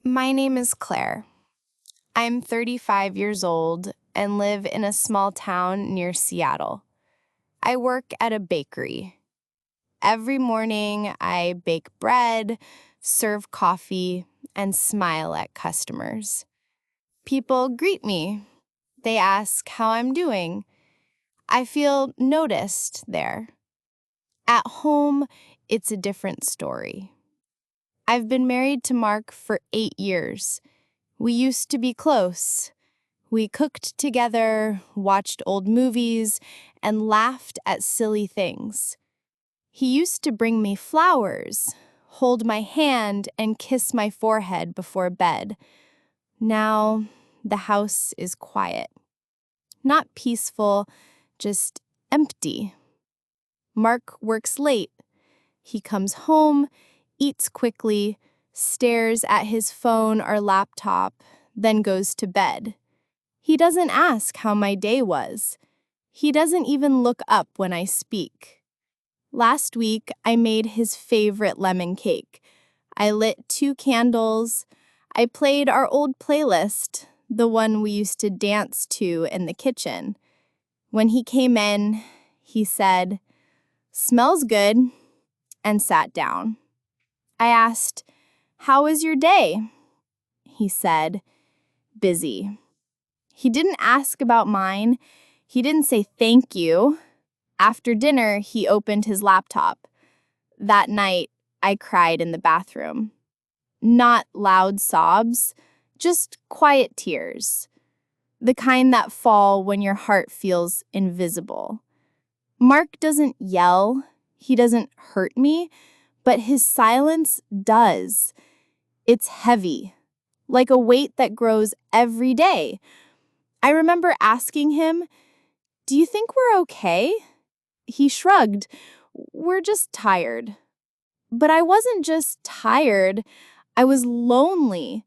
My name is Claire. I'm 35 years old and live in a small town near Seattle. I work at a bakery. Every morning, I bake bread, serve coffee, and smile at customers. People greet me. They ask how I'm doing. I feel noticed there. At home, it's a different story. I've been married to Mark for 8 years. We used to be close. We cooked together, watched old movies, and laughed at silly things. He used to bring me flowers, hold my hand, and kiss my forehead before bed. Now, the house is quiet. Not peaceful, just empty. Mark works late. He comes home, eats quickly, stares at his phone or laptop, then goes to bed. He doesn't ask how my day was. He doesn't even look up when I speak. Last week, I made his favorite lemon cake. I lit 2 candles. I played our old playlist, the one we used to dance to in the kitchen. When he came in, he said, "Smells good," and sat down. I asked, "How was your day?" He said, "Busy." He didn't ask about mine. He didn't say thank you. After dinner, he opened his laptop. That night, I cried in the bathroom. Not loud sobs, just quiet tears. The kind that fall when your heart feels invisible. Mark doesn't yell. He doesn't hurt me, but his silence does. It's heavy, like a weight that grows every day. I remember asking him, "Do you think we're okay?" He shrugged. "We're just tired." But I wasn't just tired. I was lonely.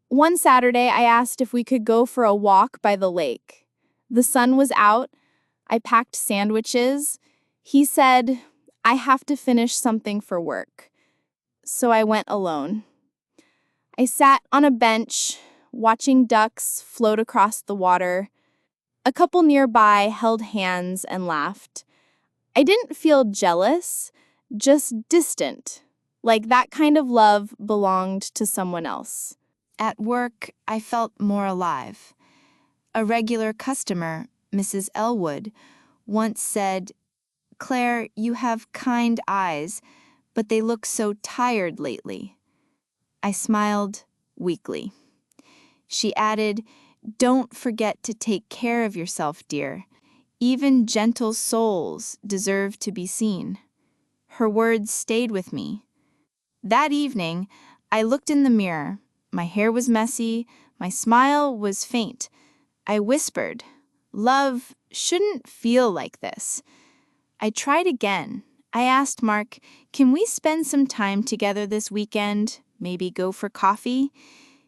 One Saturday, I asked if we could go for a walk by the lake. The sun was out. I packed sandwiches. He said, "I have to finish something for work." So I went alone. I sat on a bench, watching ducks float across the water. A couple nearby held hands and laughed. I didn't feel jealous, just distant, like that kind of love belonged to someone else. At work, I felt more alive. A regular customer, Mrs. Elwood, once said, "Claire, you have kind eyes, but they look so tired lately." I smiled weakly. She added, "Don't forget to take care of yourself, dear. Even gentle souls deserve to be seen." Her words stayed with me. That evening, I looked in the mirror. My hair was messy. My smile was faint. I whispered, "Love shouldn't feel like this." I tried again. I asked Mark, "Can we spend some time together this weekend? Maybe go for coffee?"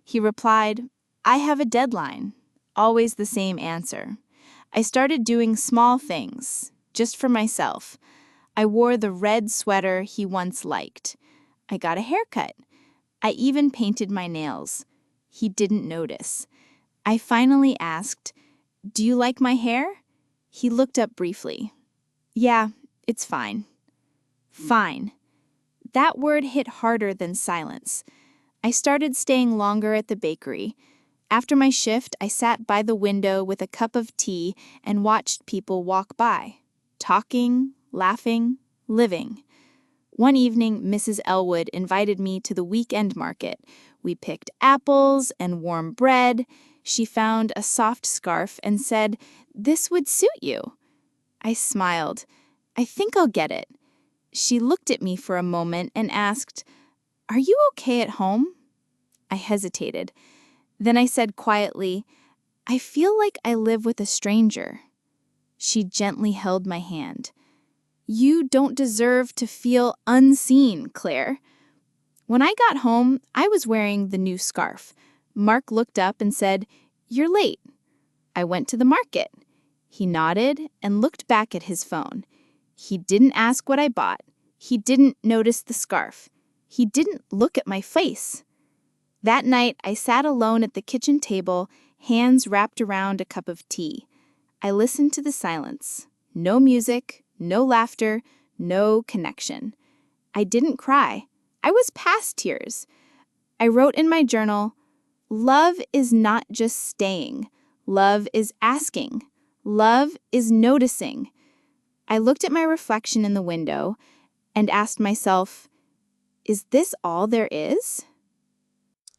He replied, "I have a deadline." Always the same answer. I started doing small things, just for myself. I wore the red sweater he once liked. I got a haircut. I even painted my nails. He didn't notice. I finally asked, "Do you like my hair?" He looked up briefly. "Yeah, it's fine." Fine. That word hit harder than silence. I started staying longer at the bakery. After my shift, I sat by the window with a cup of tea and watched people walk by, talking, laughing, living. One evening, Mrs. Elwood invited me to the weekend market. We picked apples and warm bread. She found a soft scarf and said, "This would suit you." I smiled. "I think I'll get it." She looked at me for a moment and asked, "Are you okay at home?" I hesitated. Then I said quietly, "I feel like I live with a stranger." She gently held my hand. "You don't deserve to feel unseen, Claire." When I got home, I was wearing the new scarf. Mark looked up and said, "You're late." I went to the market. He nodded and looked back at his phone. He didn't ask what I bought. He didn't notice the scarf. He didn't look at my face. That night, I sat alone at the kitchen table, hands wrapped around a cup of tea. I listened to the silence. No music, no laughter, no connection. I didn't cry. I was past tears. I wrote in my journal, "Love is not just staying. Love is asking. Love is noticing." I looked at my reflection in the window and asked myself, is this all there is?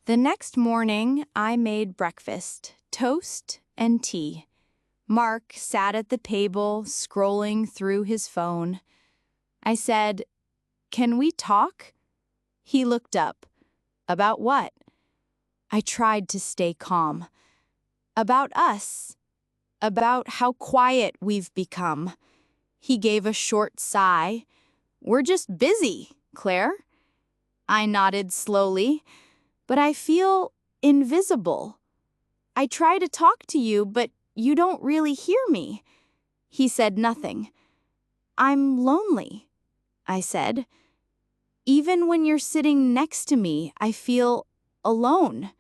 The next morning, I made breakfast, toast and tea. Mark sat at the table, scrolling through his phone. I said, "Can we talk?" He looked up. "About what?" I tried to stay calm. "About us. About how quiet we've become." He gave a short sigh. "We're just busy, Claire." I nodded slowly. "But I feel invisible. I try to talk to you, but you don't really hear me." He said nothing. "I'm lonely," I said. "Even when you're sitting next to me, I feel alone."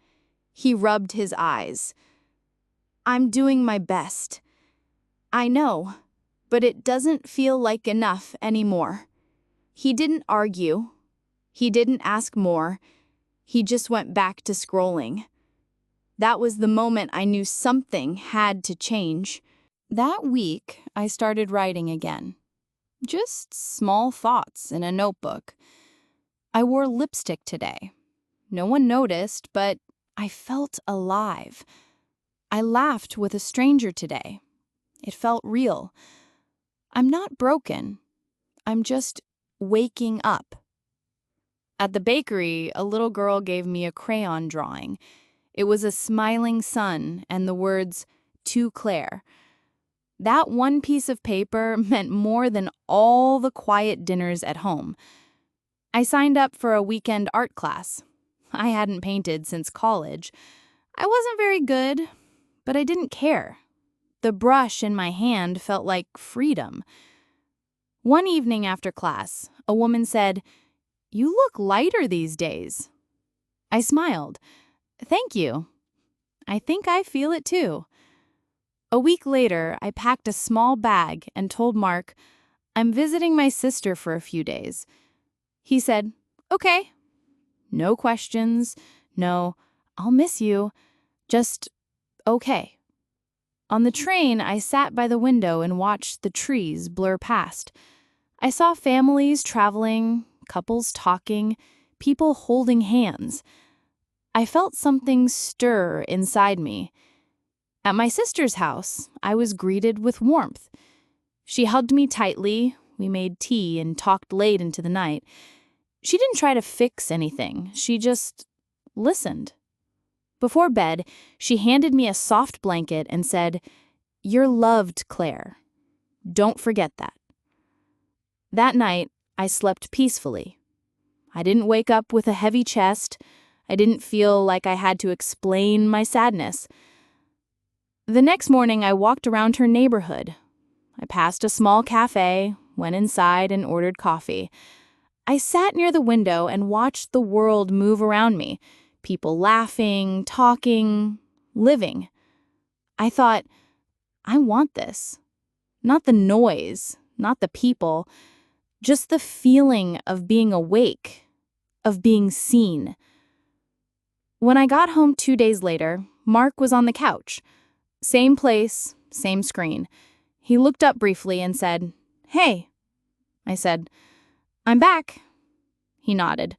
He rubbed his eyes. "I'm doing my best. I know, but it doesn't feel like enough anymore." He didn't argue. He didn't ask more. He just went back to scrolling. That was the moment I knew something had to change. That week, I started writing again. Just small thoughts in a notebook. I wore lipstick today. No one noticed, but I felt alive. I laughed with a stranger today. It felt real. I'm not broken. I'm just waking up. At the bakery, a little girl gave me a crayon drawing. It was a smiling sun and the words, "To Claire." That one piece of paper meant more than all the quiet dinners at home. I signed up for a weekend art class. I hadn't painted since college. I wasn't very good, but I didn't care. The brush in my hand felt like freedom. One evening after class, a woman said, "You look lighter these days." I smiled. "Thank you. I think I feel it too." A week later, I packed a small bag and told Mark, "I'm visiting my sister for a few days." He said, "Okay." No questions, no, "I'll miss you," just, "Okay." On the train, I sat by the window and watched the trees blur past. I saw families traveling, couples talking, people holding hands. I felt something stir inside me. At my sister's house, I was greeted with warmth. She hugged me tightly, we made tea and talked late into the night. She didn't try to fix anything, she just listened. Before bed, she handed me a soft blanket and said, "You're loved, Claire. Don't forget that." That night, I slept peacefully. I didn't wake up with a heavy chest. I didn't feel like I had to explain my sadness. The next morning, I walked around her neighborhood. I passed a small cafe, went inside and ordered coffee. I sat near the window and watched the world move around me, people laughing, talking, living. I thought, I want this. Not the noise, not the people, just the feeling of being awake, of being seen. When I got home 2 days later, Mark was on the couch. Same place, same screen. He looked up briefly and said, "Hey." I said, "I'm back." He nodded.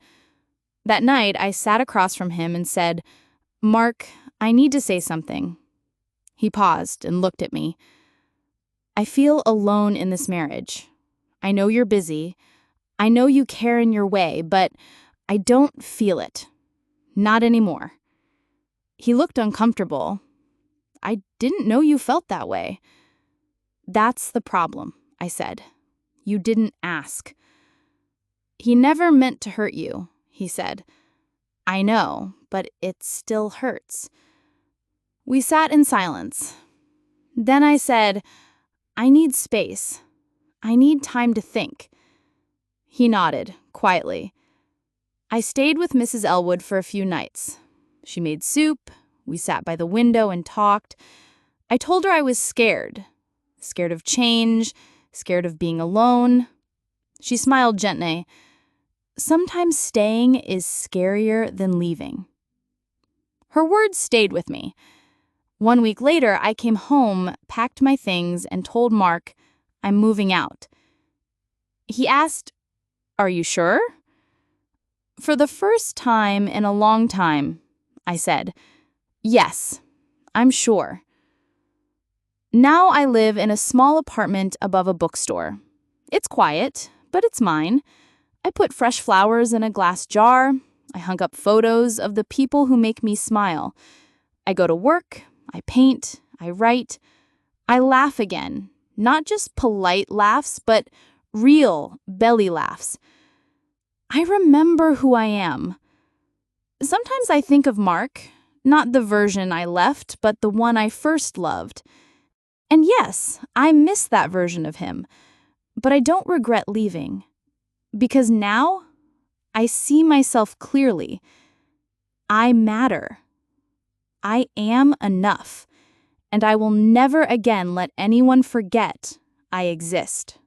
That night, I sat across from him and said, "Mark, I need to say something." He paused and looked at me. "I feel alone in this marriage. I know you're busy. I know you care in your way, but I don't feel it. Not anymore." He looked uncomfortable. "I didn't know you felt that way." "That's the problem," I said. "You didn't ask." "He never meant to hurt you," he said. "I know, but it still hurts." We sat in silence. Then I said, "I need space. I need time to think." He nodded, quietly. I stayed with Mrs. Elwood for a few nights. She made soup. We sat by the window and talked. I told her I was scared. Scared of change, scared of being alone. She smiled gently. Sometimes staying is scarier than leaving. Her words stayed with me. 1 week later, I came home, packed my things, and told Mark, I'm moving out. He asked, Are you sure? For the first time in a long time, I said, Yes, I'm sure. Now I live in a small apartment above a bookstore. It's quiet, but it's mine. I put fresh flowers in a glass jar. I hung up photos of the people who make me smile. I go to work, I paint, I write. I laugh again, not just polite laughs, but real belly laughs. I remember who I am. Sometimes I think of Mark, not the version I left, but the one I first loved. And yes, I miss that version of him, but I don't regret leaving. Because now, I see myself clearly. I matter. I am enough, and I will never again let anyone forget I exist.